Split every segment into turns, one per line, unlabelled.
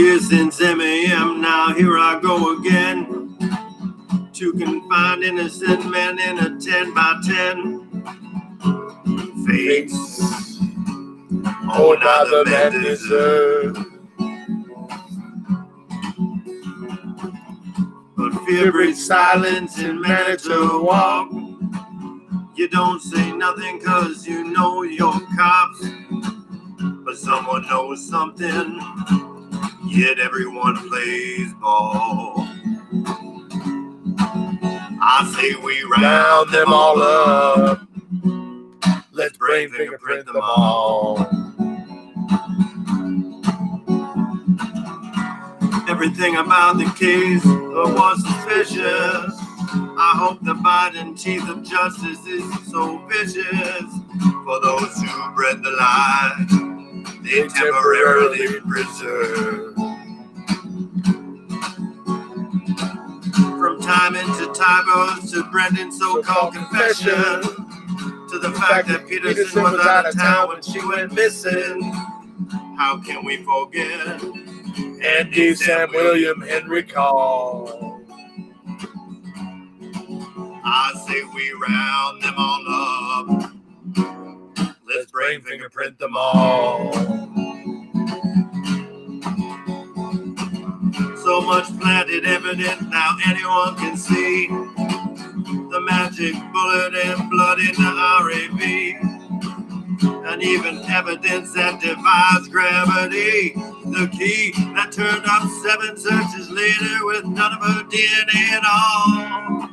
Here since MAM, now here I go again to confine innocent men in a 10 by 10. Fates, oh, another man deserves. But fear breeds silence in Manitou walk. You don't say nothing cause you know you're cops, but someone knows something, yet everyone plays ball. I say we round them all up. Let's brain fingerprint them all. Everything about the case was suspicious. I hope the biting teeth of justice isn't so vicious. For those who bred the lie, they temporarily preserve. From time into typos to Brendan's so-called confession, to the fact that Peterson was out of town when she went missing. How can we forget Andy, Sam, William, Henry Call? I say we round them all up. Let's brain fingerprint them all. So much planted evidence now anyone can see. The magic bullet and blood in the RAV. And even evidence that defies gravity. The key that turned up 7 searches later with none of her DNA at all.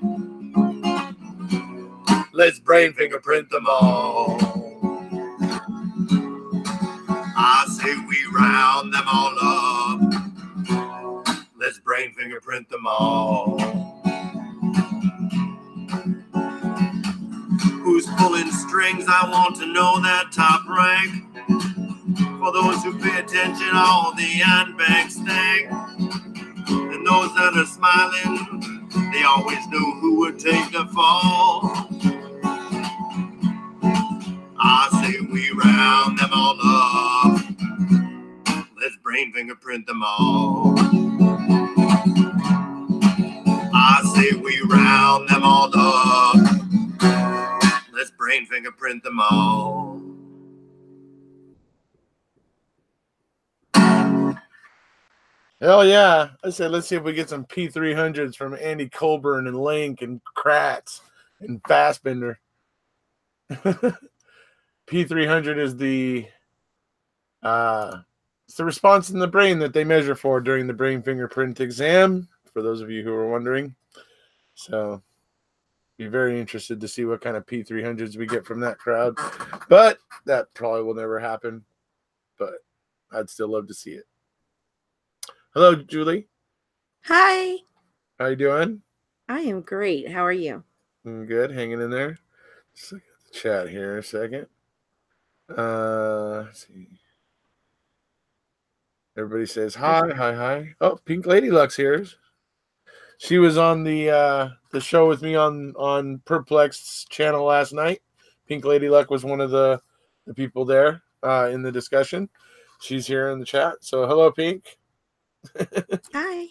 Let's brain fingerprint them all. I say we round them all up. Let's brain fingerprint them all. Who's pulling strings? I want to know that top rank. For those who pay attention, all the unbanked stank. And those that are smiling, they always knew who would take the fall. I say we round them all up. Let's brain fingerprint them all. I say we round them all up. Let's brain fingerprint them all.
Hell yeah. I said, let's see if we get some P300s from Andy Colburn and Link and Kratz and Fassbender. P300 is it's the response in the brain that they measure for during the brain fingerprint exam, for those of you who are wondering. So be very interested to see what kind of P300s we get from that crowd. But that probably will never happen. But I'd still love to see it. Hello, Julie.
Hi.
How you doing?
I am great. How are you?
I'm good. Hanging in there. Just look at the chat here a second. Let's see. Everybody says hi, hi. Oh, Pink Lady Luck's here. She was on the show with me on Perplexed's channel last night. Pink Lady Luck was one of the people there in the discussion. She's here in the chat. So hello, Pink.
Hi.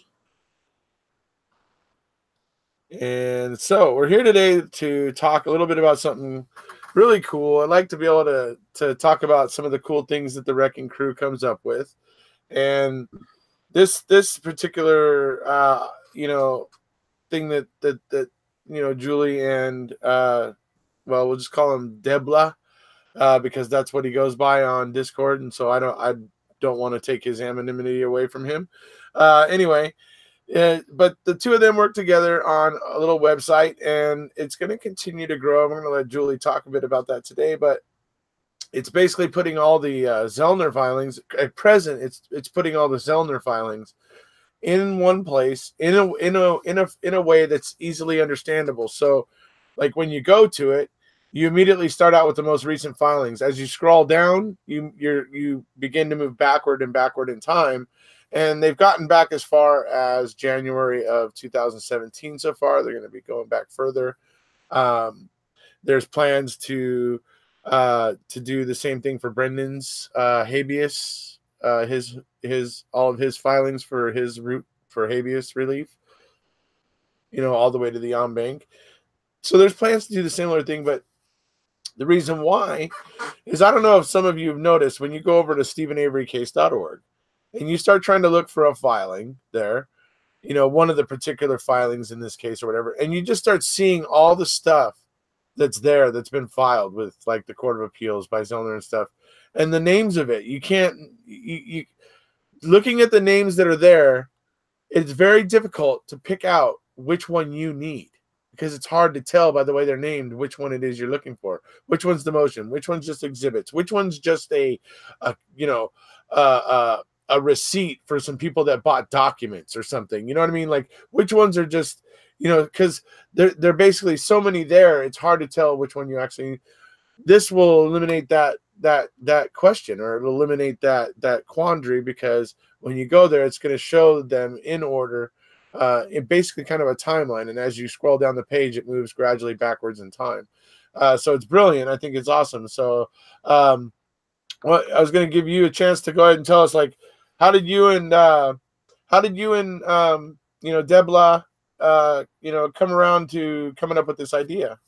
And so we're here today to talk a little bit about something really cool. I'd like to be able to talk about some of the cool things that the Wrecking Crew comes up with. And this particular thing that Julie and we'll just call him Debla because that's what he goes by on Discord, and so I don't want to take his anonymity away from him. Anyway, but the two of them work together on a little website, and it's going to continue to grow. I'm going to let Julie talk a bit about that today, but it's basically putting all the Zellner filings at present. It's putting all the Zellner filings in one place in a way that's easily understandable. So, like when you go to it, you immediately start out with the most recent filings. As you scroll down, you begin to move backward in time, and they've gotten back as far as January of 2017 so far. They're going to be going back further. There's plans to do the same thing for Brendan's habeas all of his filings for his route for habeas relief, all the way to the en banc. So there's plans to do the similar thing, but the reason why is, I don't know if some of you have noticed, when you go over to StephenAveryCase.org and you start trying to look for a filing there, one of the particular filings in this case or whatever, and you just start seeing all the stuff that's there that's been filed with like the Court of Appeals by Zellner and stuff, and the names of it, you can't, you looking at the names that are there, it's very difficult to pick out which one you need, because it's hard to tell by the way they're named which one it is you're looking for, which one's the motion, which one's just exhibits, which one's just a receipt for some people that bought documents or something. You know what I mean? Like, which ones are just, because they're basically so many there, it's hard to tell which one you actually. This will eliminate that question, or it'll eliminate that quandary, because when you go there, it's going to show them in order, in basically kind of a timeline. And as you scroll down the page, it moves gradually backwards in time. So it's brilliant. I think it's awesome. So I was going to give you a chance to go ahead and tell us, like, how did you and Debla, come around to coming up with this idea?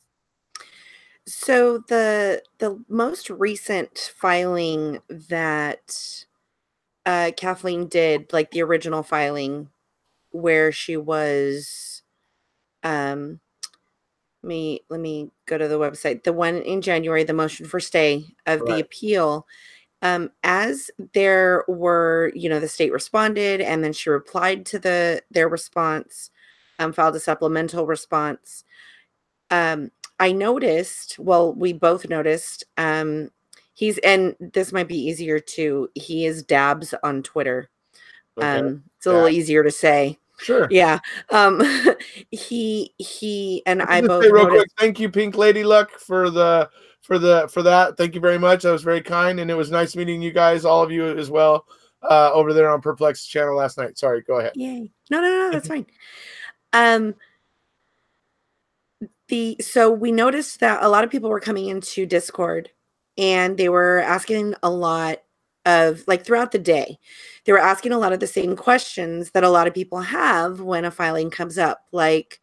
So the most recent filing that Kathleen did, like the original filing where she was, let me go to the website. The one in January, the motion for stay of the appeal, as there were, the state responded, and then she replied to their response, filed a supplemental response. I noticed, well, we both noticed, and this might be easier too, he is Dabs on Twitter. Okay. It's a little easier to say.
Sure.
Yeah. He and I both
say real
noticed.
Quick, thank you, Pink Lady Luck, for that. Thank you very much. That was very kind, and it was nice meeting you guys, all of you as well, over there on Perplex channel last night. Sorry, go ahead.
Yay. No, that's fine. So we noticed that a lot of people were coming into Discord, and they were asking a lot of, like, throughout the day, they were asking a lot of the same questions that a lot of people have when a filing comes up. Like,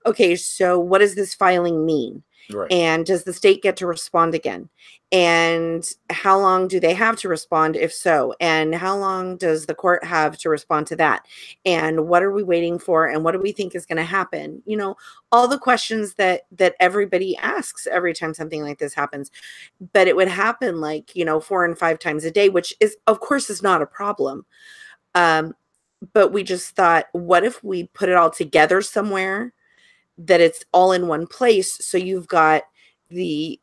okay, so what does this filing mean? Right. And does the state get to respond again? And how long do they have to respond, if so? And how long does the court have to respond to that? And what are we waiting for? And what do we think is going to happen? All the questions that everybody asks every time something like this happens. But it would happen, like, 4 and 5 times a day, which is, of course, is not a problem. But we just thought, what if we put it all together somewhere that it's all in one place? So you've got the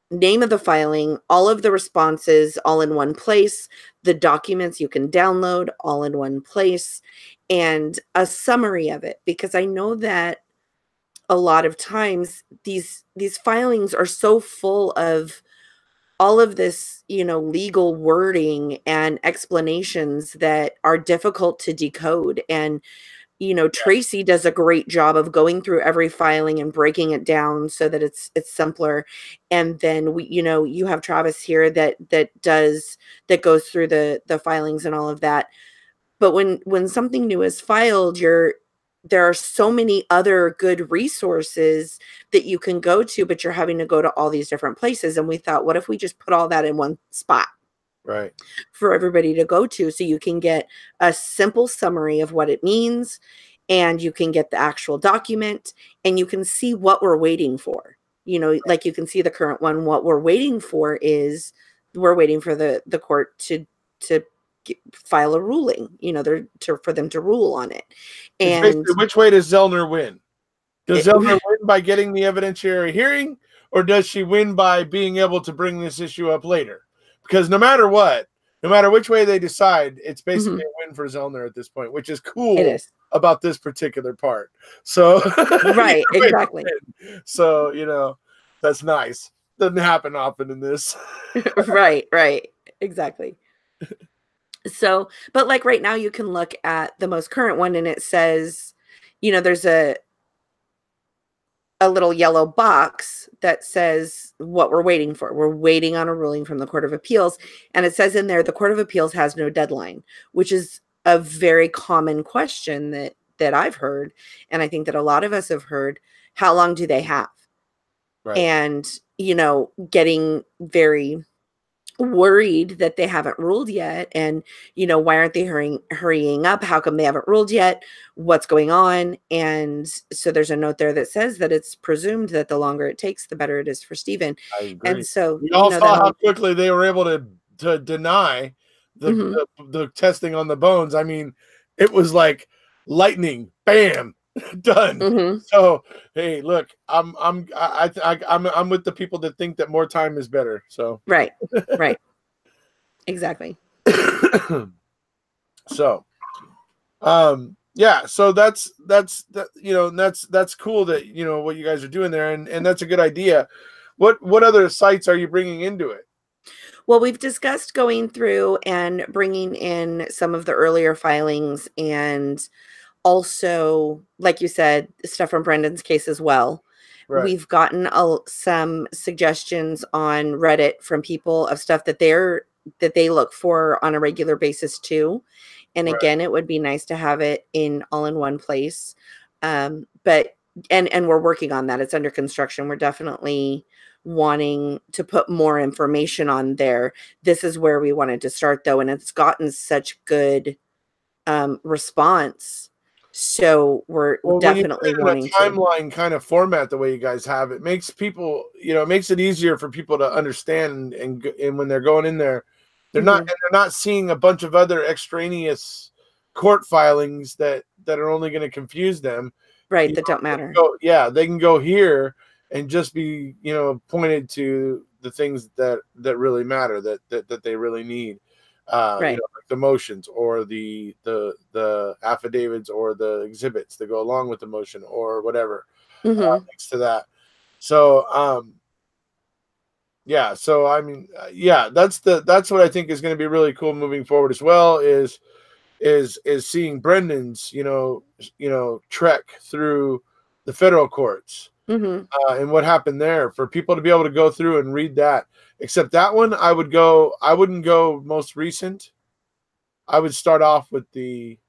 name of the filing, all of the responses all in one place, the documents you can download all in one place, and a summary of it. Because I know that a lot of times these filings are so full of all of this, legal wording and explanations that are difficult to decode. And Tracy does a great job of going through every filing and breaking it down so that it's simpler. And then you have Travis here that goes through the filings and all of that. But when something new is filed, there are so many other good resources that you can go to, but you're having to go to all these different places. And we thought, what if we just put all that in one spot?
Right.
For everybody to go to, so you can get a simple summary of what it means, and you can get the actual document, and you can see what we're waiting for. Like, you can see the current one. What we're waiting for is we're waiting for the court to file a ruling, for them to rule on it. And
which way does Zellner win? Does Zellner win by getting the evidentiary hearing, or does she win by being able to bring this issue up later? Because no matter which way they decide, it's basically a win for Zellner at this point, which is cool about this particular part. So
right, exactly.
So, that's nice. Doesn't happen often in this.
Right, exactly. So, but like right now, you can look at the most current one, and it says, there's a little yellow box that says what we're waiting for. We're waiting on a ruling from the Court of Appeals. And it says in there, the Court of Appeals has no deadline, which is a very common question that I've heard. And I think that a lot of us have heard, how long do they have?
Right.
And, you know, getting very worried that they haven't ruled yet. And, you know, why aren't they hurrying up? How come they haven't ruled yet? What's going on? And so there's a note there that says that it's presumed that the longer it takes, the better it is for Stephen.
I agree.
And so
we all saw how quickly they were able to deny the testing on the bones. I mean, it was like lightning, bam, done. So hey, look, I'm with the people that think that more time is better. So
right, exactly.
So, yeah. So that's you know, that's cool that, you know, what you guys are doing there, and that's a good idea. What other sites are you bringing into it?
Well, we've discussed going through and bringing in some of the earlier filings, and also, like you said, stuff from Brendan's case as well. Right. We've gotten some suggestions on Reddit from people of stuff that they look for on a regular basis too. And again, it would be nice to have it all in one place. But we're working on that. It's under construction. We're definitely wanting to put more information on there. This is where we wanted to start though, and it's gotten such good response. So we're definitely wanting
a timeline kind of format the way you guys have it makes people, you know, it makes it easier for people to understand, and when they're going in there, they're not seeing a bunch of other extraneous court filings that are only going to confuse them.
Right, that don't matter.
They can go here and just be, you know, pointed to the things that really matter, that they really need. Right. You know, like the motions or the affidavits or the exhibits that go along with the motion or whatever next to that. So yeah, so I mean, that's what I think is going to be really cool moving forward as well, is seeing Brendan's you know trek through the federal courts and what happened there, for people to be able to go through and read that. Except that one, I wouldn't go most recent. I would start off with the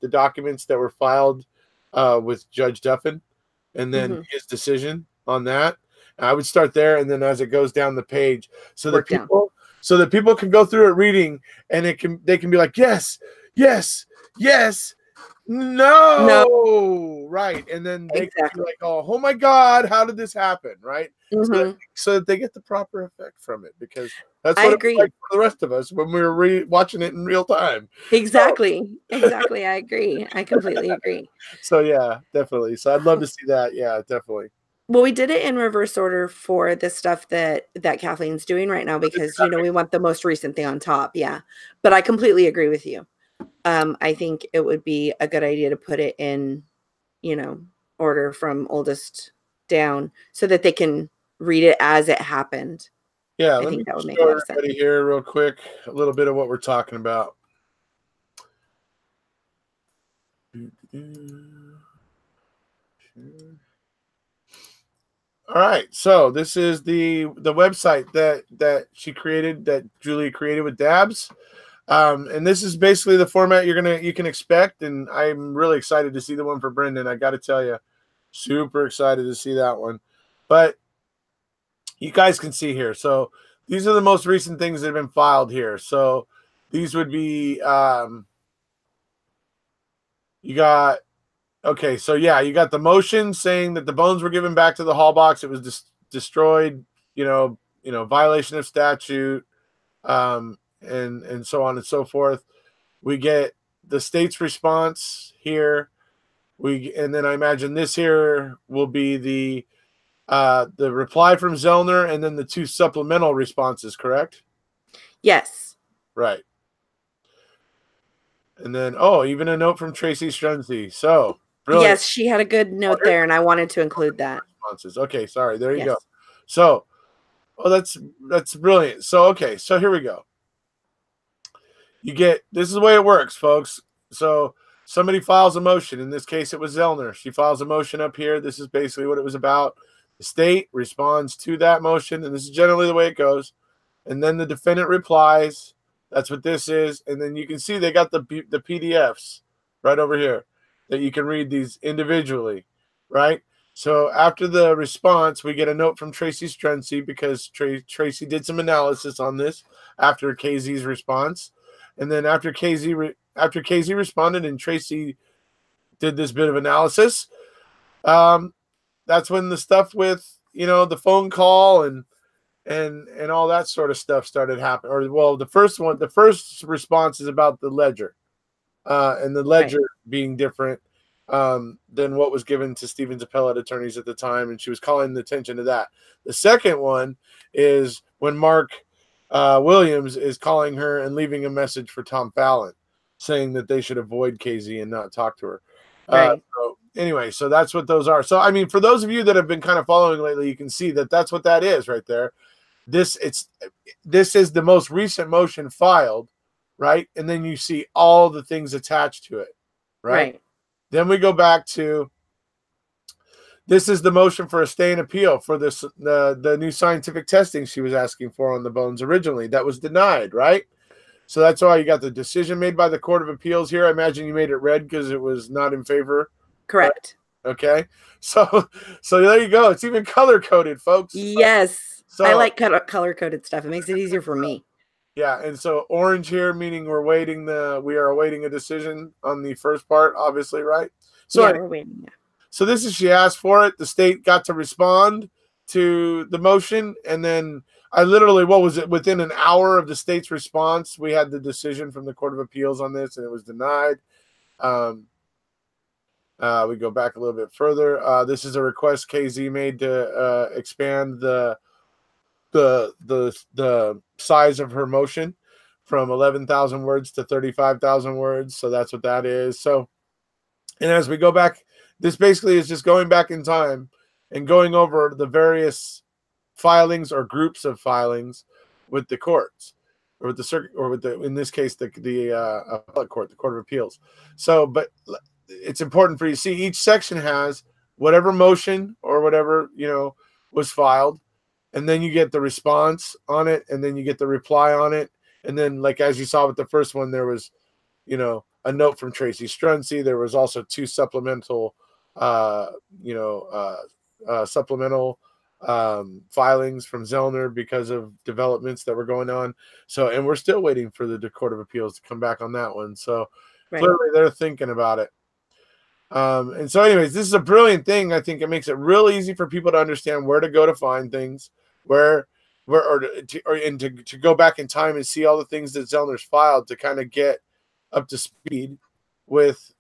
documents that were filed with Judge Duffin, and then his decision on that. And I would start there, and then as it goes down the page, so that people can go through it reading, and they can be like, yes, no, right, and then they can be like, oh my God, how did this happen, right? So that they get the proper effect from it, because that's what it's like for the rest of us when we were watching it in real time.
Exactly. I agree. I completely agree.
So yeah, definitely. So I'd love to see that. Yeah, definitely.
Well, we did it in reverse order for the stuff that Kathleen's doing right now, because you know we want the most recent thing on top. Yeah, but I completely agree with you. I think it would be a good idea to put it in, you know, order from oldest down, so that they can read it as it happened.
Yeah, I think that would make a lot of sense. Here, real quick, a little bit of what we're talking about. All right, so this is the website that she created, that Julie created with Dabs, and this is basically the format you can expect. And I'm really excited to see the one for Brendan. I got to tell you, super excited to see that one. But you guys can see here. So these are the most recent things that have been filed here. So these would be you got. Okay, so yeah, you got the motion saying that the bones were given back to the hall box. It was destroyed, you know, violation of statute, and so on and so forth. We get the state's response here. And then I imagine this here will be the reply from Zellner, and then the two supplemental responses, correct?
Yes. Right.
And then, even a note from Tracy Strunzi. So. Brilliant.
Yes, she had a good note there, and I wanted to include that.
Okay, sorry. There you go. So, that's brilliant. So, okay, so here we go. This is the way it works, folks. So somebody files a motion. In this case, it was Zellner. She files a motion up here. This is basically what it was about. The state responds to that motion, and this is generally the way it goes. And then the defendant replies. That's what this is. And then you can see they got the PDFs right over here that you can read these individually, right? So after the response, we get a note from Tracy Struensee because Tracy did some analysis on this after KZ's response. And then after KZ responded and Tracy did this bit of analysis, that's when the stuff with, the phone call and all that sort of stuff started happening. Or, well, the first response is about the ledger, and the ledger being different than what was given to Stevens appellate attorneys at the time, and she was calling the attention to that. The second one is when Mark Williams is calling her and leaving a message for Tom Fallon, saying that they should avoid KZ and not talk to her. So anyway, so that's what those are. So, I mean, for those of you that have been kind of following lately, you can see that that's what that is right there. This is the most recent motion filed, right? And then you see all the things attached to it, right? Then we go back to, this is the motion for a stay and appeal for this the new scientific testing she was asking for on the bones originally. That was denied, right? So that's why you got the decision made by the Court of Appeals here. I imagine you made it red because it was not in favor.
Correct.
Right? Okay. So there you go. It's even color-coded, folks.
Yes.
So,
I like color-coded stuff. It makes it easier for me.
Yeah, and so orange here, meaning we are awaiting a decision on the first part, obviously, right? So
yeah, we're waiting. Yeah.
So this is, she asked for it. The state got to respond to the motion, and then I literally, within an hour of the state's response, we had the decision from the Court of Appeals on this, and it was denied. We go back a little bit further. This is a request KZ made to expand the size of her motion from 11,000 words to 35,000 words. So that's what that is. So, and as we go back, this basically is just going back in time and going over the various filings or groups of filings with the courts, or with the circuit, or with the, in this case, the appellate court, the Court of Appeals. So, but it's important for you to see each section has whatever motion or whatever, was filed. And then you get the response on it, and then you get the reply on it. And then, like, as you saw with the first one, there was, a note from Tracy Struensee. There was also two supplemental, supplemental filings from Zellner because of developments that were going on. So, and we're still waiting for the Court of Appeals to come back on that one. So clearly they're thinking about it. And so anyways, this is a brilliant thing. I think it makes it real easy for people to understand where to go to find things, to go back in time and see all the things that Zellner's filed to kind of get up to speed with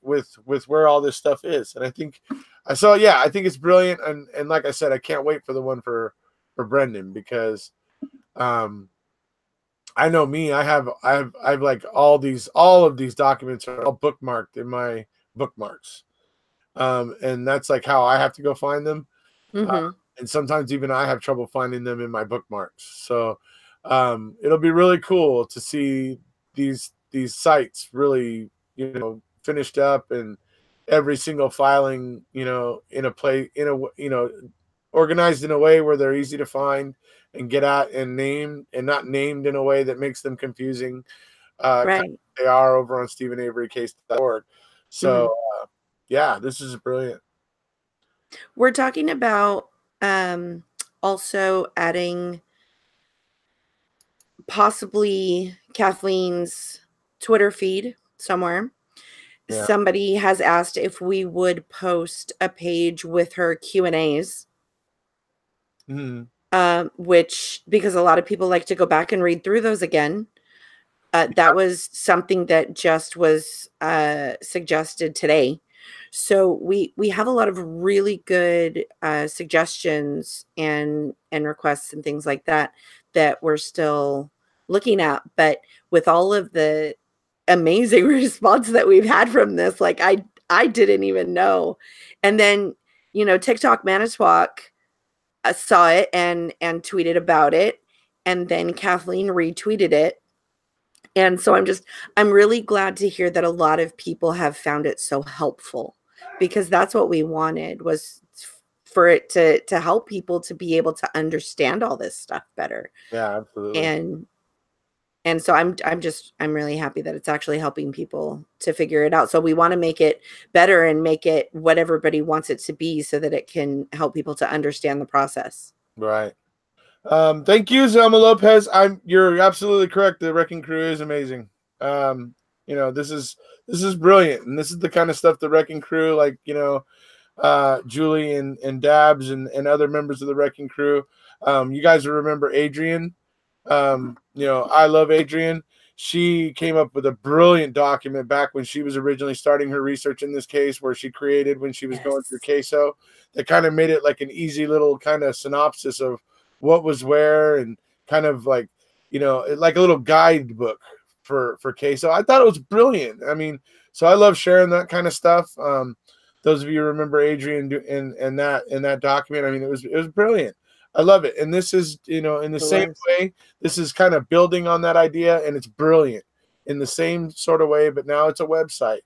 where all this stuff is. And I think it's brilliant. And like I said, I can't wait for the one for Brendan, because I know me, I've like all of these documents are all bookmarked in my bookmarks. And that's like how I have to go find them.
Mm-hmm.
And sometimes even I have trouble finding them in my bookmarks. So it'll be really cool to see these sites really, finished up, and every single filing, organized in a way where they're easy to find and get at, and named, and not named in a way that makes them confusing. They are over on StephenAveryCase.org. So this is brilliant.
We're talking about also adding possibly Kathleen's Twitter feed somewhere. Yeah. Somebody has asked if we would post a page with her Q&As, which, because a lot of people like to go back and read through those again. That was something that just was suggested today. So we have a lot of really good suggestions and requests and things like that we're still looking at. But with all of the amazing response that we've had from this, like I didn't even know. And then, TikTok Manitowoc saw it and tweeted about it. And then Kathleen retweeted it. And so I'm really glad to hear that a lot of people have found it so helpful, because that's what we wanted, was for it to help people to be able to understand all this stuff better.
Yeah, absolutely.
And so I'm really happy that it's actually helping people to figure it out. So we want to make it better and make it what everybody wants it to be, so that it can help people to understand the process.
Right. Thank you, Zelma Lopez. You're absolutely correct. The Wrecking Crew is amazing. You know, this is brilliant, and this is the kind of stuff the Wrecking Crew, like, you know, Julie and Dabs and other members of the Wrecking Crew. You guys will remember Adrian. You know, I love Adrian. She came up with a brilliant document back when she was originally starting her research in this case, where she created, when she was going through queso, that kind of made it like an easy little kind of synopsis of what was where, and kind of like, you know, like a little guidebook for queso. I thought it was brilliant. I mean, so I love sharing that kind of stuff. Those of you who remember Adrian in that document, I mean, it was brilliant. I love it. And this is, you know, in the same way, this is kind of building on that idea, and it's brilliant in the same sort of way, but now it's a website,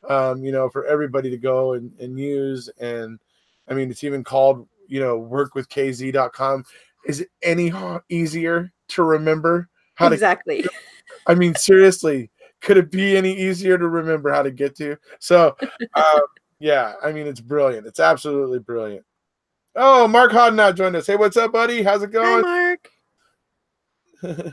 you know, for everybody to go and use. And I mean, it's even called, you know, workwithkz.com. Is it any easier to remember how
exactly.
to, I mean, seriously, could it be any easier to remember how to get to? So, yeah, I mean, it's brilliant. It's absolutely brilliant. Oh, Mark Hodnott joined us. Hey, what's up, buddy? How's it going?
Hi, Mark.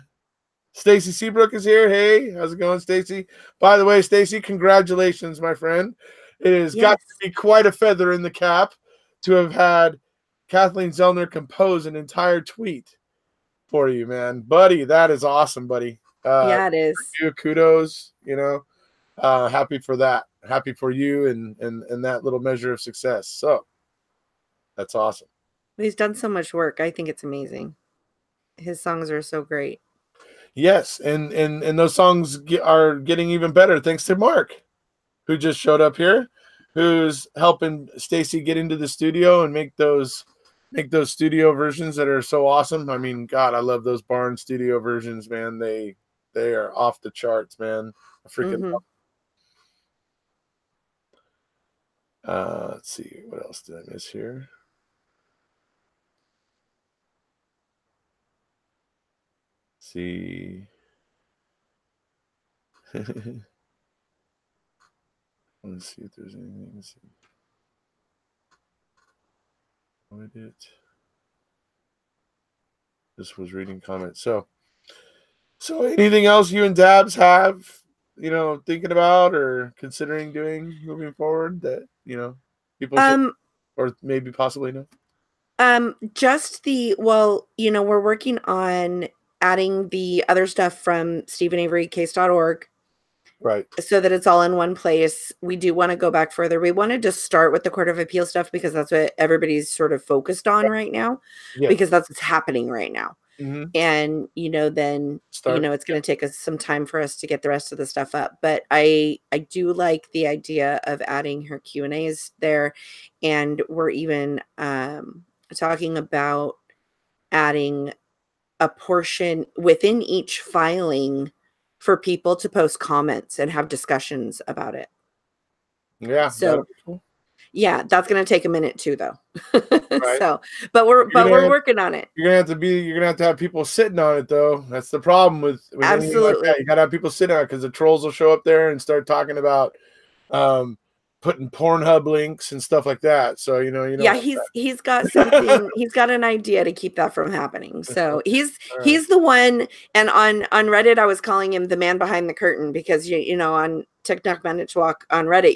Stacy Seabrook is here. Hey, how's it going, Stacy? By the way, Stacy, congratulations, my friend. It has got to be quite a feather in the cap to have had Kathleen Zellner compose an entire tweet for you, man. Buddy, that is awesome, buddy.
Yeah, it is.
Kudos, you know. Happy for that. Happy for you and that little measure of success. So that's awesome.
He's done so much work. I think it's amazing. His songs are so great.
Yes, and those songs are getting even better thanks to Mark, who just showed up here, who's helping Stacy get into the studio and make those studio versions that are so awesome. I mean, God, I love those barn studio versions, man. They are off the charts, man. I freaking love them. Let's see, what else did I miss here? See. Let's see if there's anything. Let's see. What it? This was reading comments. So anything else you and Dabs have, you know, thinking about or considering doing moving forward that, you know, people should, or maybe possibly know?
Well, you know, we're working on adding the other stuff from StephenAveryCase.org.
Right.
So that it's all in one place. We do want to go back further. We wanted to start with the Court of Appeal stuff because that's what everybody's sort of focused on right now, because that's what's happening right now.
Mm-hmm.
And, you know, then, you know, it's going to take us some time for us to get the rest of the stuff up. But I do like the idea of adding her Q&As there. And we're even talking about adding a portion within each filing for people to post comments and have discussions about it.
Yeah.
So,
cool.
Yeah, that's going to take a minute too, though. Right. So, but we're working on it.
You're gonna have to have people sitting on it, though. That's the problem with
absolutely.
Like you gotta have people sitting on it, because the trolls will show up there and start talking about putting Pornhub links and stuff like that. So you know.
Yeah, he's got something. He's got an idea to keep that from happening. So he's the one. And on Reddit, I was calling him the man behind the curtain, because you know, on TikTok Manage Walk on Reddit,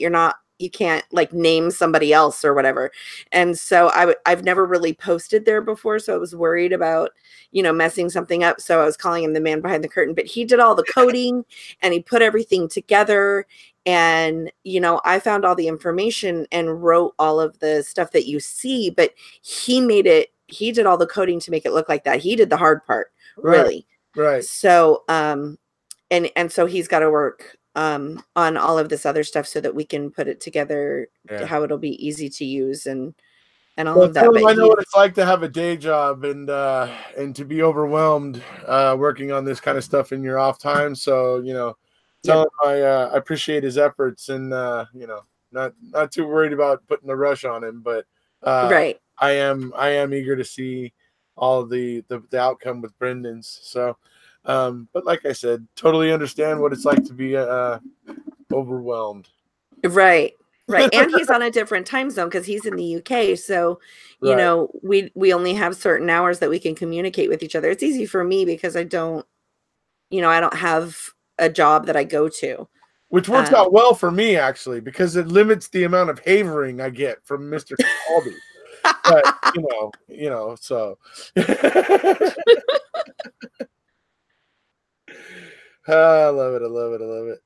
you can't like name somebody else or whatever. And so I've never really posted there before, so I was worried about, you know, messing something up. So I was calling him the man behind the curtain. But he did all the coding and he put everything together. And, you know, I found all the information and wrote all of the stuff that you see, but he did all the coding to make it look like that. He did the hard part, really.
Right.
So, and so he's got to work on all of this other stuff so that we can put it together how it'll be easy to use. And and all
Well,
of that.
tell him
But
I know what it's like to have a day job and to be overwhelmed working on this kind of stuff in your off time. So tell him I appreciate his efforts and not too worried about putting the rush on him, but
right.
I am eager to see all of the outcome with Brendan's. So, but like I said, totally understand what it's like to be overwhelmed.
Right. Right. And he's on a different time zone because he's in the UK. So,
Right.
We only have certain hours that we can communicate with each other. It's easy for me because I don't have a job that I go to.
Which works out well for me, actually, because it limits the amount of havering I get from Mr. Capaldi. But, so. I love it. I love it. I love it.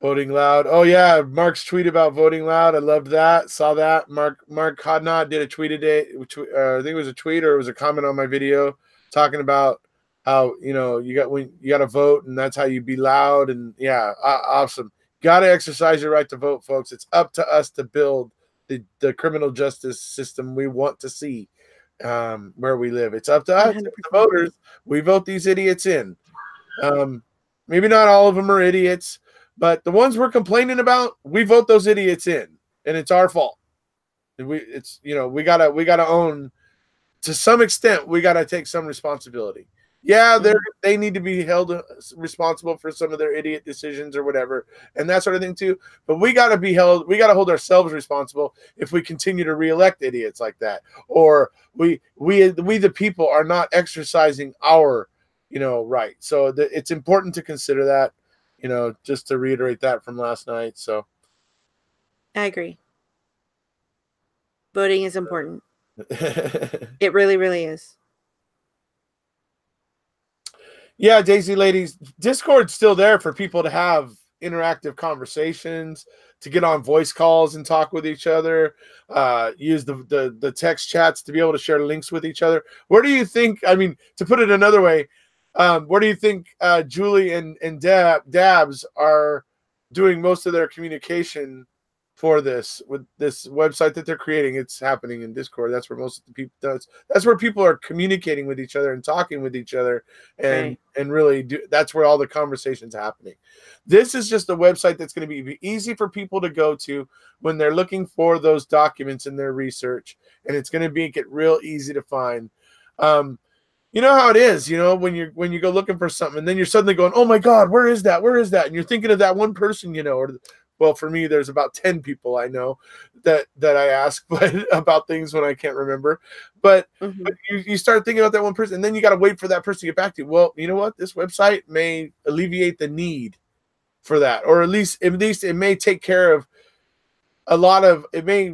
Voting loud. Oh, yeah. Mark's tweet about voting loud. I loved that. Saw that. Mark Hodnott did a tweet today. I think it was a tweet or it was a comment on my video talking about how, you got to vote and that's how you be loud. And yeah, awesome. Got to exercise your right to vote, folks. It's up to us to build the criminal justice system we want to see where we live. It's up to us, the voters. We vote these idiots in. Maybe not all of them are idiots, but the ones we're complaining about, we vote those idiots in, and it's our fault. We gotta own, to some extent, we gotta take some responsibility. Yeah, they need to be held responsible for some of their idiot decisions or whatever, and that sort of thing too. But we gotta hold ourselves responsible if we continue to reelect idiots like that, or we the people are not exercising our right. So it's important to consider that. Just to reiterate that from last night. So
I agree. Voting is important. It really, really is.
Yeah, Daisy ladies, Discord's still there for people to have interactive conversations, to get on voice calls and talk with each other, use the text chats to be able to share links with each other. Where do you think, to put it another way, where do you think Julie and Dabs are doing most of their communication for this, with this website that they're creating? It's happening in Discord. That's where most of the people that's where people are communicating with each other and talking with each other, and really that's where all the conversation's happening. This is just a website that's going to be easy for people to go to when they're looking for those documents in their research, and it's going to make it real easy to find. You know how it is, when you go looking for something and then you're suddenly going, oh my God, where is that? Where is that? And you're thinking of that one person, or well, for me, there's about 10 people I know that I ask about things when I can't remember. But you start thinking about that one person, and then you got to wait for that person to get back to you. Well, you know what? This website may alleviate the need for that, or at least it may take care of it may,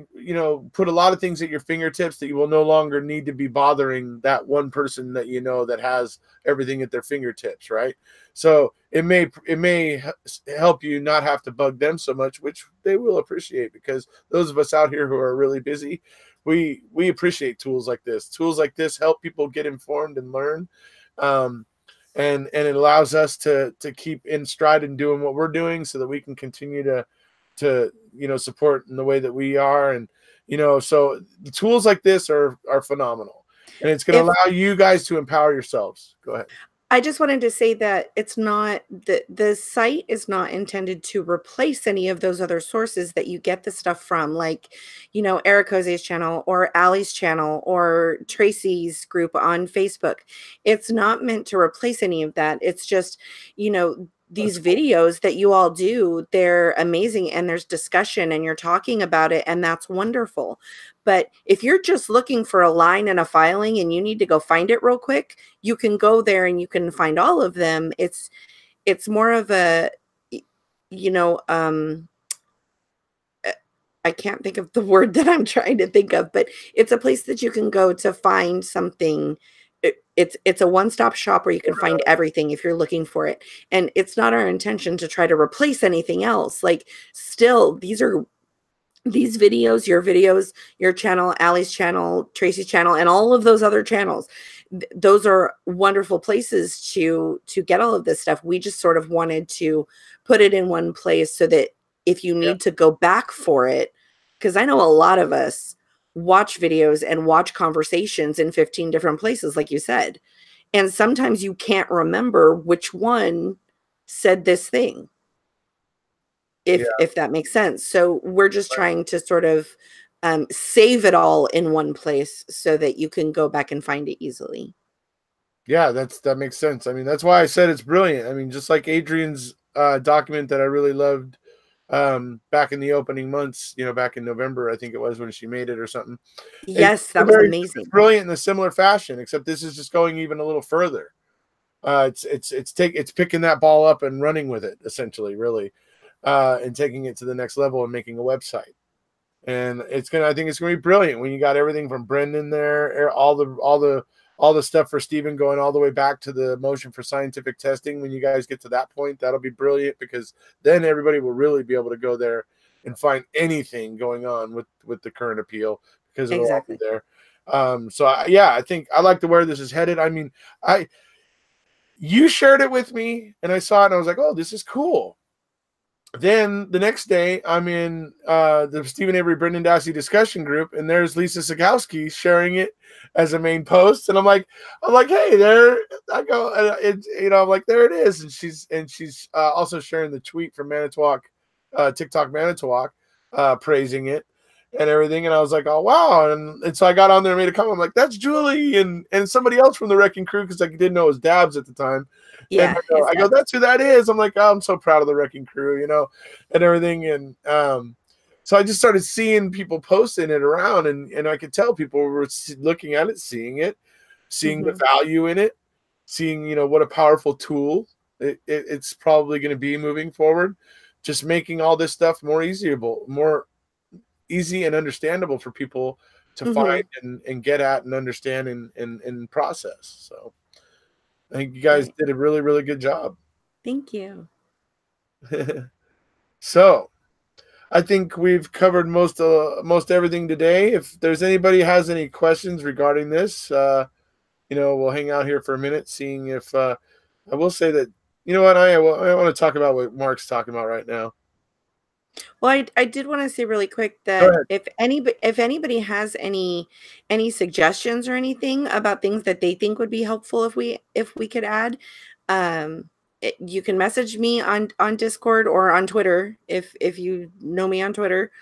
put a lot of things at your fingertips that you will no longer need to be bothering that one person that that has everything at their fingertips, right? So it may help you not have to bug them so much, which they will appreciate, because those of us out here who are really busy, we appreciate tools like this. Tools like this help people get informed and learn, and it allows us to keep in stride and doing what we're doing, so that we can continue to support in the way that we are. And so the tools like this are phenomenal, and it's going to allow you guys to empower yourselves. Go ahead.
I just wanted to say that it's not the site is not intended to replace any of those other sources that you get the stuff from, like Erekose's channel or Allie's channel or Tracy's group on Facebook. It's not meant to replace any of that. It's just these videos that you all do, they're amazing, and there's discussion and you're talking about it, and that's wonderful. But if you're just looking for a line and a filing and you need to go find it real quick, you can go there and you can find all of them. It's more of a I can't think of the word that I'm trying to think of, but it's a place that you can go to find something. It's a one-stop shop where you can find everything if you're looking for it. And it's not our intention to try to replace anything else. Like, still, these videos, your channel, Allie's channel, Tracy's channel, and all of those other channels, those are wonderful places to get all of this stuff. We just sort of wanted to put it in one place so that if you need to go back for it, because I know a lot of us watch videos and watch conversations in 15 different places, like you said. And sometimes you can't remember which one said this thing, if that makes sense. So we're just trying to sort of save it all in one place so that you can go back and find it easily.
Yeah, that makes sense. I mean, that's why I said it's brilliant. I mean, just like Adrian's document that I really loved back in the opening months, you know, back in November, I think it was when she made it or something.
Yes, that was amazing.
It's brilliant in a similar fashion, except this is just going even a little further. It's picking that ball up and running with it, essentially, really, and taking it to the next level and making a website. And I think it's gonna be brilliant when you got everything from Brendan there, all the stuff for Stephen going all the way back to the motion for scientific testing. When you guys get to that point, that'll be brilliant, because then everybody will really be able to go there and find anything going on with the current appeal, because it'll all be there. I think I like to where this is headed. I mean, you shared it with me and I saw it and I was like, oh, this is cool. Then the next day, I'm in the Stephen Avery Brendan Dassey discussion group, and there's Lisa Sagowski sharing it as a main post, and I'm like, hey, there I go, I'm like, there it is, and she's also sharing the tweet from Manitowoc, TikTok Manitowoc, praising it and everything, and I was like, oh wow, and so I got on there and made a comment. I'm like, that's Julie and somebody else from the Wrecking Crew, because I didn't know it was Dabs at the time. Yeah, and I go, that's who that is. I'm like, oh, I'm so proud of the Wrecking Crew, and everything. And so I just started seeing people posting it around, and I could tell people were looking at it, seeing the value in it, seeing, what a powerful tool it's probably going to be moving forward, just making all this stuff more easy and understandable for people to find and get at and understand and process. So I think you guys did a really, really good job.
Thank you.
So I think we've covered most everything today. If there's anybody has any questions regarding this, we'll hang out here for a minute, seeing if I will say that, I want to talk about what Mark's talking about right now.
Well, I did want to say really quick that if anybody has any suggestions or anything about things that they think would be helpful if we could add, you can message me on Discord or on Twitter if you know me on Twitter,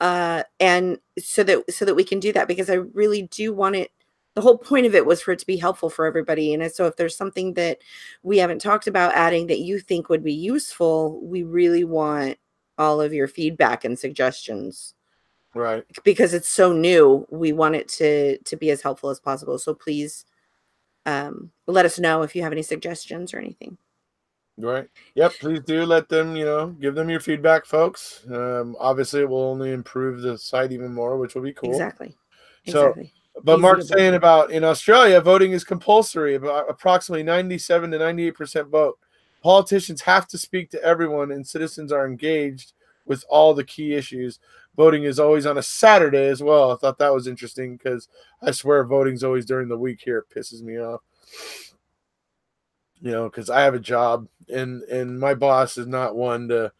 and so that we can do that, because I really do want it. The whole point of it was for it to be helpful for everybody. And so if there's something that we haven't talked about adding that you think would be useful, we really want all of your feedback and suggestions,
right?
Because it's so new, we want it to be as helpful as possible. So please let us know if you have any suggestions or anything.
Right. Yep. Please do let them, give them your feedback, folks. Obviously it will only improve the site even more, which will be cool.
Exactly.
But Mark's saying about in Australia, voting is compulsory, about approximately 97 to 98% vote. Politicians have to speak to everyone, and citizens are engaged with all the key issues. Voting is always on a Saturday as well. I thought that was interesting, because I swear voting's always during the week here. It pisses me off. Because I have a job, and my boss is not one to,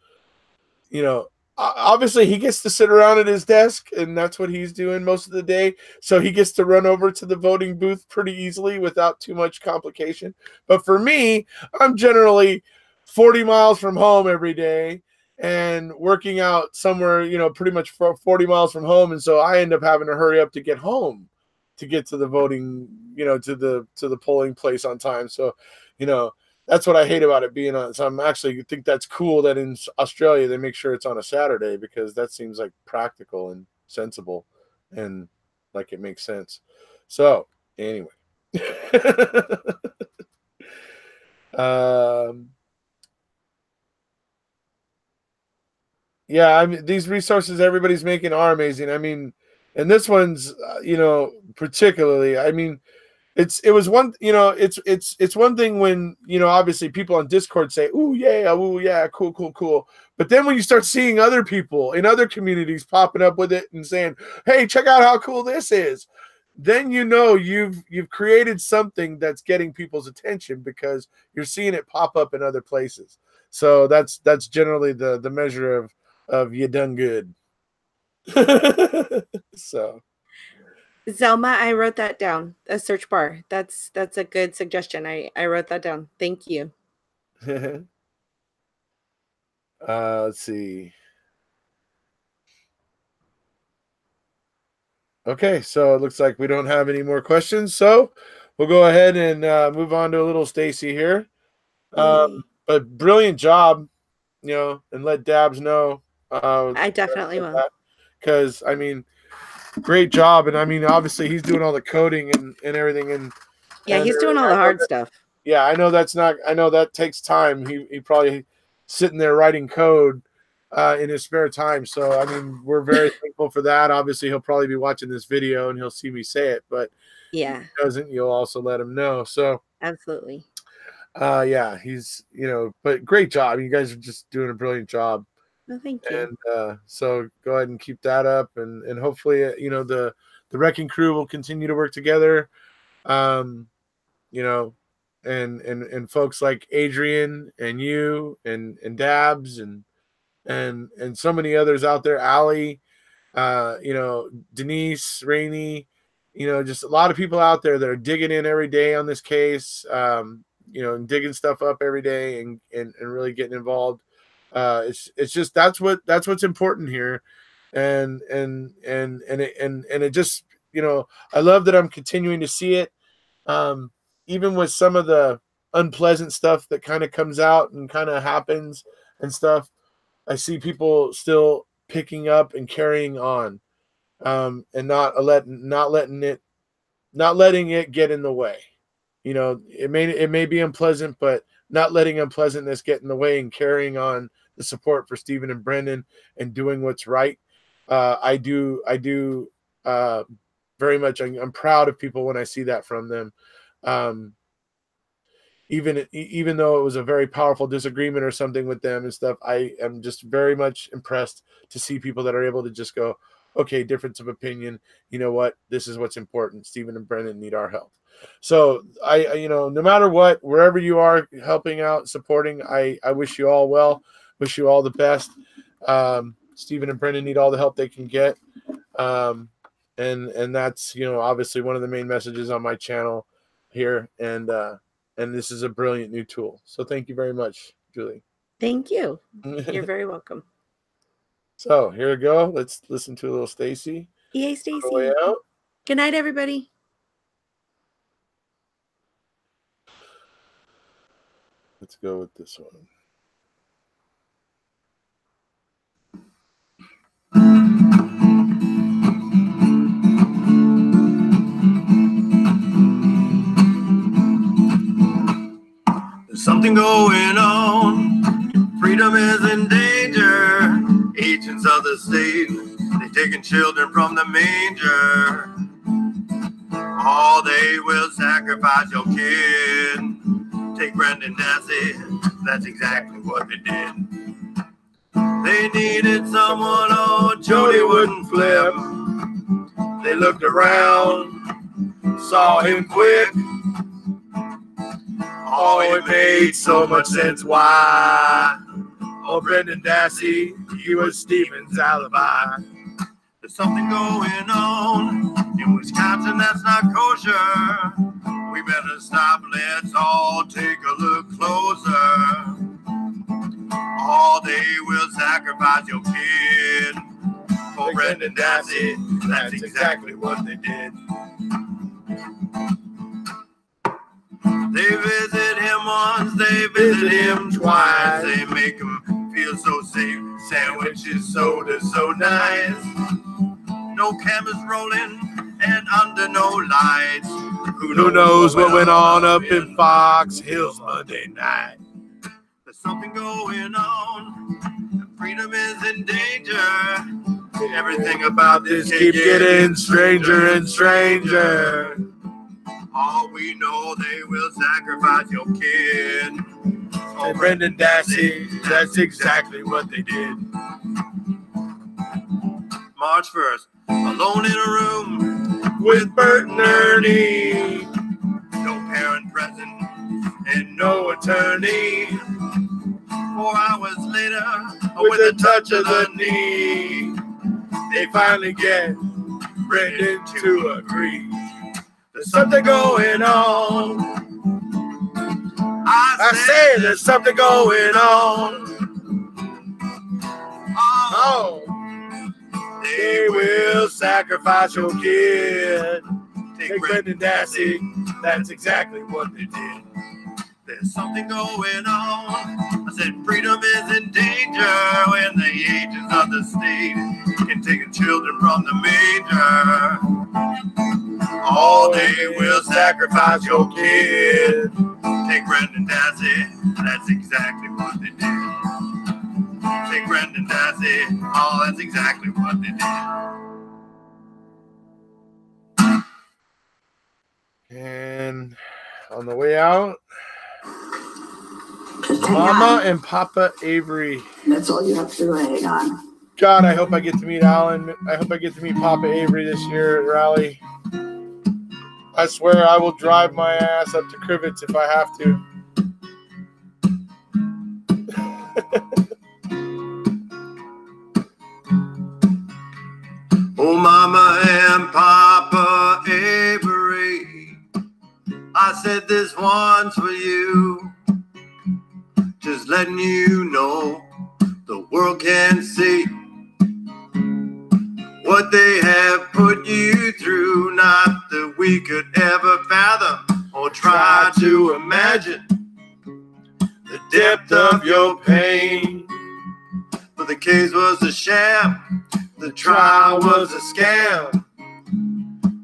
obviously he gets to sit around at his desk, and that's what he's doing most of the day. So he gets to run over to the voting booth pretty easily without too much complication. But for me, I'm generally 40 miles from home every day and working out somewhere, pretty much 40 miles from home. And so I end up having to hurry up to get home to get to the voting, to the polling place on time. So, that's what I hate about it being on. So I'm actually think that's cool that in Australia they make sure it's on a Saturday, because that seems like practical and sensible and like it makes sense. So anyway, yeah, I mean, these resources everybody's making are amazing. I mean, and this one's, particularly, I mean, it's one thing when, obviously people on Discord say, ooh, yeah, cool. But then when you start seeing other people in other communities popping up with it and saying, hey, check out how cool this is, then you've created something that's getting people's attention, because you're seeing it pop up in other places. So that's generally the measure of you done good. So
Zelma, I wrote that down. A search bar. That's a good suggestion. I wrote that down. Thank you.
Let's see. Okay, so it looks like we don't have any more questions. So we'll go ahead and move on to a little Stacy here. But brilliant job, and let Dabs know.
I definitely will.
Because, I mean, great job. And, I mean, obviously he's doing all the coding and everything. And
he's doing all the hard stuff.
Yeah, I know that takes time. He probably sitting there writing code in his spare time. So, I mean, we're very thankful for that. Obviously, he'll probably be watching this video and he'll see me say it. But
yeah,
if he doesn't, you'll also let him know. So,
absolutely.
Yeah, he's, but great job. You guys are just doing a brilliant job.
Well, thank you.
And so go ahead and keep that up. And hopefully, the wrecking crew will continue to work together. And folks like Adrian and you and Dabs and so many others out there, Allie, Denise, Rainey, just a lot of people out there that are digging in every day on this case, and digging stuff up every day and really getting involved. It's just that's what's important here, and it just, I love that I'm continuing to see it. Even with some of the unpleasant stuff that kind of comes out and kind of happens and stuff, I see people still picking up and carrying on, and not letting it get in the way. It may be unpleasant, but not letting unpleasantness get in the way and carrying on the support for Stephen and Brendan and doing what's right. I do very much. I'm proud of people when I see that from them. Even though it was a very powerful disagreement or something with them and stuff, I am just very much impressed to see people that are able to just go, okay, difference of opinion. You know what? This is what's important. Stephen and Brendan need our help. So I no matter what, wherever you are helping out, supporting, I wish you all well, wish you all the best. Stephen and Brendan need all the help they can get. And that's, obviously one of the main messages on my channel here. And this is a brilliant new tool. So thank you very much, Julie.
Thank you. You're very welcome.
So here we go. Let's listen to a little Stacy.
Yay, Stacy. Good night, everybody.
Let's go with this one.
There's something going on. Freedom is in danger. Agents of the state, they taking children from the manger. Oh, they will sacrifice your kid. Take Brendan Dassey, that's exactly what they did. They needed someone, oh, Jody wouldn't flip. They looked around, saw him quick. Oh, it made so much sense why. Oh, Brendan Dassey, he was Stephen's alibi. There's something going on in Wisconsin that's not kosher. We better stop, let's all take a look closer. Oh, they will sacrifice your kid. Oh, Brendan Dassey, that's exactly what they did. They visit him once, they visit him twice. They make him feel so safe. Sandwiches, soda, so nice. No cameras rolling and under no lights.
Who knows what went on up in Fox Hills Monday night?
There's something going on. Freedom is in danger. Everything about this
keep getting stranger and stranger.
All we know, they will sacrifice your kid.
Oh, Brendan Dassey, that's exactly what they did.
March 1st, alone in a room
with Bert and Ernie.
No parent present
and no attorney.
4 hours later,
with a touch of the knee, they finally get Brendan to agree. There's something going on. I say there's something going on. Oh, they will sacrifice your kid. Take Brendan Dassey, that's exactly what they did.
There's something going on. I said freedom is in danger when the agents of the state can take children from the manger. Oh, they will sacrifice your kid. Take Brendan Dassey, that's exactly what they did. Take Brendan Dassey, oh, that's exactly what they did.
And on the way out, Mama and Papa Avery.
That's all you have to do, hang on.
God, I hope I get to meet Alan. I hope I get to meet Papa Avery this year at Raleigh. I swear I will drive my ass up to Crivets if I have to.
Oh, Mama and Papa Avery, I said this once for you. Just letting you know the world can see what they have put you through. Not that we could ever fathom or try to imagine the depth of your pain. But the case was a sham, the trial was a scam.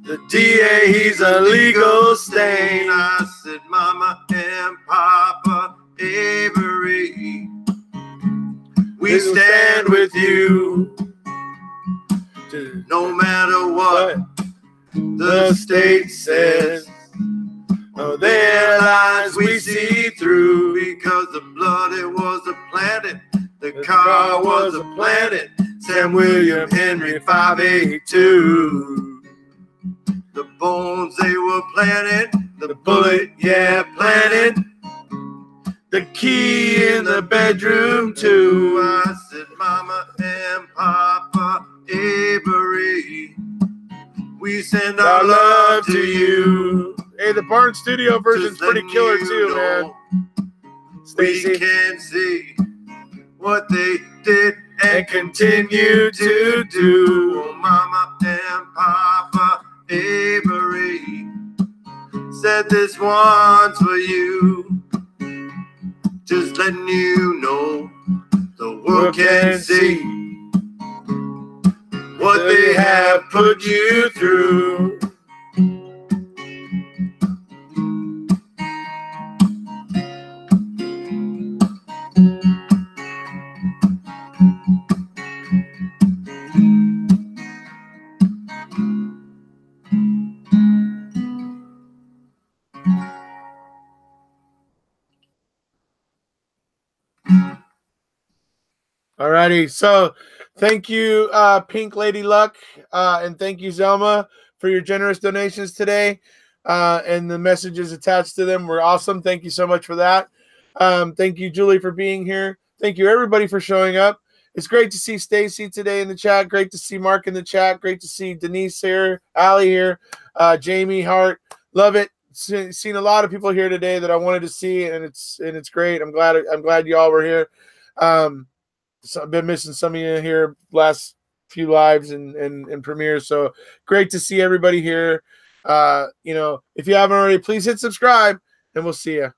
The DA, he's a legal stain. I said, Mama and Papa Avery, we stand with you. No matter what the state says, oh, their lies we see through. Because the blood, it was a planet, the car was a planet, Sam William Henry 582. The bones, they were planted, the bullet, yeah, planted. The key in the bedroom too. I said, Mama and Papa Avery, we send our love to you.
Hey, the Barn Studio version's pretty killer too, man. Stacey.
We can see what they did and continue to do. Oh, Mama and Papa Avery, said this once for you. Just letting you know the world can see what they have put you through.
Alrighty, so thank you, Pink Lady Luck, and thank you, Zelma, for your generous donations today, and the messages attached to them were awesome. Thank you so much for that. Thank you, Julie, for being here. Thank you, everybody, for showing up. It's great to see Stacy today in the chat. Great to see Mark in the chat. Great to see Denise here, Allie here, Jamie Hart. Love it. Seen a lot of people here today that I wanted to see, and it's great. I'm glad you all were here. So I've been missing some of you here last few lives and premieres. So great to see everybody here. If you haven't already, please hit subscribe, and we'll see you.